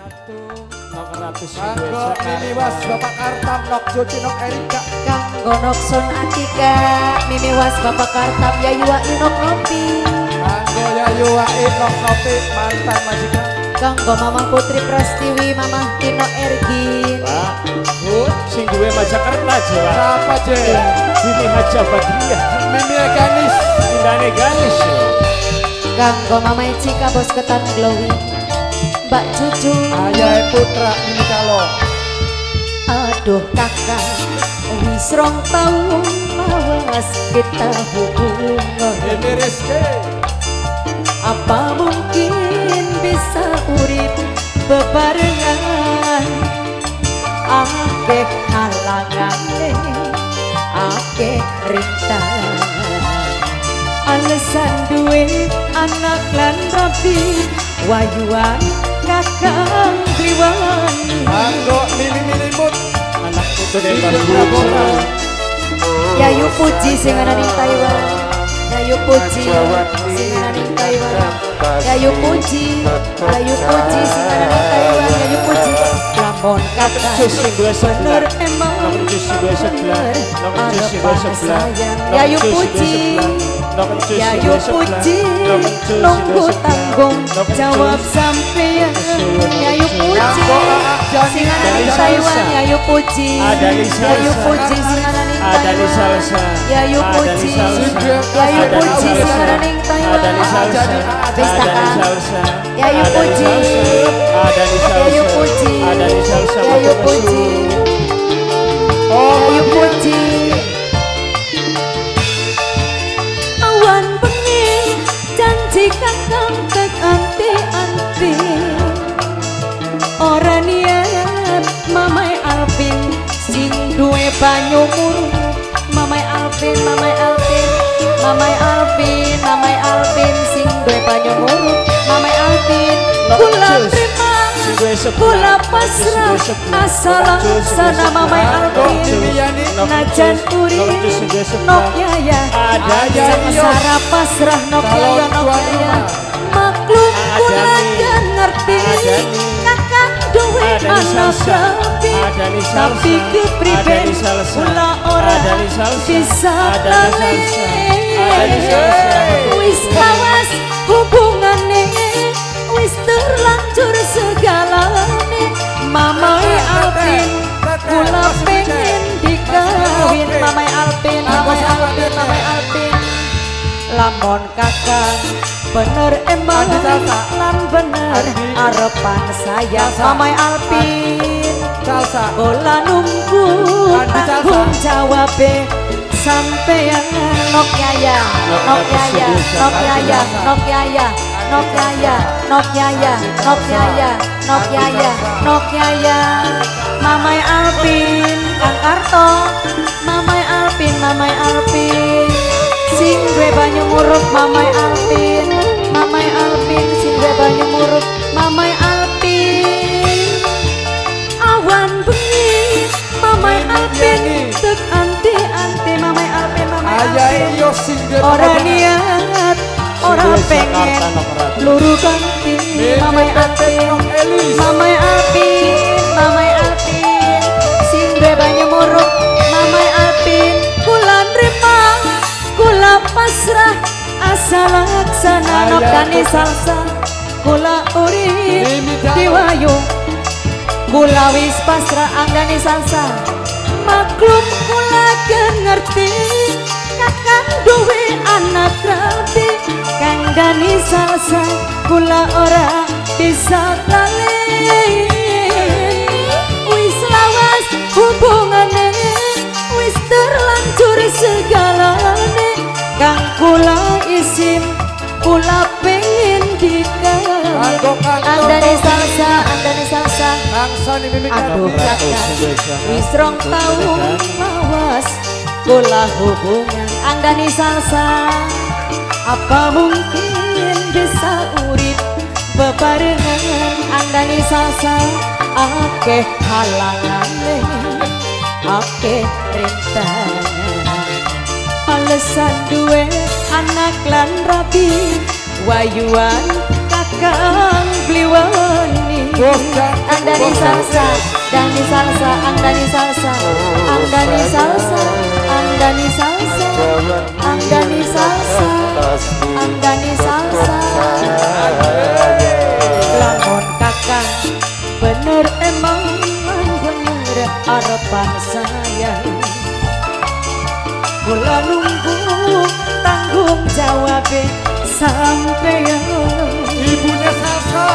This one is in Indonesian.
Nok ratus Kanggo Mimiwas Bapak Kartam Nok Joci Nok Erika Kanggo Nok Sun Atika Mimiwas Bapak Kartam Yayua Inok Nopi Kanggo Yayua Inok Nopi mantan majikan Kanggo Mama Putri Prastiwi Mama Tino Ergin Pak sing duwe Majakarta aja Pak siapa je? Sini Haja Badriah Mimi Ganis Indane Ganis Kanggo Mama Icika Bos Ketan Glowing Mbak Cucu Ayah Putra Mimi Calo aduh kakak wis rong taun mawas kita hubungan Mimi Rizky apa mungkin bisa urip bebarengan akeh halangan akeh rintangan alasan duwe anak lan rapi wayuan kakang kliwani Kanggo Mimi Milimut anak putu dari Prabona Yayu Puji sing ana ning Taiwan Yayu Puji sing ana ning Taiwan Yayu Puji sing ana ning Taiwan Yayu Puji lamun kata sing duwe bener sebelah emang Nomor sing duwe sebelah Nomor sing duwe sebelah Yayu Puji Yayu Puji nunggu tanggung jawab sampeyan Yayu Puji sing ana ning Taiwan Yayu Puji Yayu Puji sing ana ning ada di Taiwan salsa Yayu Puji Yayu Puji sing ana ning ada di Taiwan salsa Wis ada di takkan salsa Yayu Puji ada di salsa Yayu Puji ada di salsa Yayu Puji Yayu Puji awan bengi janji kakang tek anti-anti ora niat Mamai Alvin sing duwe banyu murung Mamai Alvin Mamai Alvin Mamai Alvin Mamai Alvin sing duwe banyu murung Mamai Alvin kula terima kula pasrah asal laksana Mamai Alvin najan urip nok yaya sengsara pasrah nok yaya maklum kula kan ngerti kakang duwe anak rapi tapi kepriben kula ora bisa lali wis lawas hubungane wis terlanjur segalane Mamai Alvin kula pengen dikawin Mamai Alvin Mamai Alvin Mamai Alvin lamun kakang bener emang lan bener arepan saya Mamai Alvin Salsa kula nunggu tanggung jawabe sampeyan nok yaya nok yaya nok yaya nok yaya nok yaya nok yaya nok yaya nok yaya nok yaya Mamai Alvin Kang Karto Mamai Alvin Mamai Alvin sing duwe banyu muruk Mamai Alvin Mamai Alvin sing duwe banyu muruk Mamai Alvin awan bengi Mamai Alvin tek anti-anti Mamai Alvin Mamai Alvin Ayah sing duwe ora niat ora pengen luru ganti Mamai Alvin Mamai Alvin Mamai Alvin sing duwe banyu muruk Mamai Alvin kula nrima kula pasrah asal laksana nok dani salsa kula urip diwayu kula wis pasrah anggani salsa maklum kula ngerti kakang duwe anak rapi kang dani salsa kula ora bisa lali wis lawas hubungane wis terlanjur segalane kang kula isin kula pengen dikawin andani salsa Kang Soni Mimi aduh kakak wis rong taun mawas kula hubungan andani salsa apa mungkin bisa urip bebarengan andani salsa akeh halangan akeh rintangan alasan duwe anak lan rapi wayuan kakang bliwani Angdani salsa, Dani salsa, Angdani salsa, Angdani salsa, Angdani salsa, Angdani salsa, Angdani salsa. Lamun kakang bener emang bener harapan saya. Kula nunggu tanggung jawab sampeyan. Ibunya salsa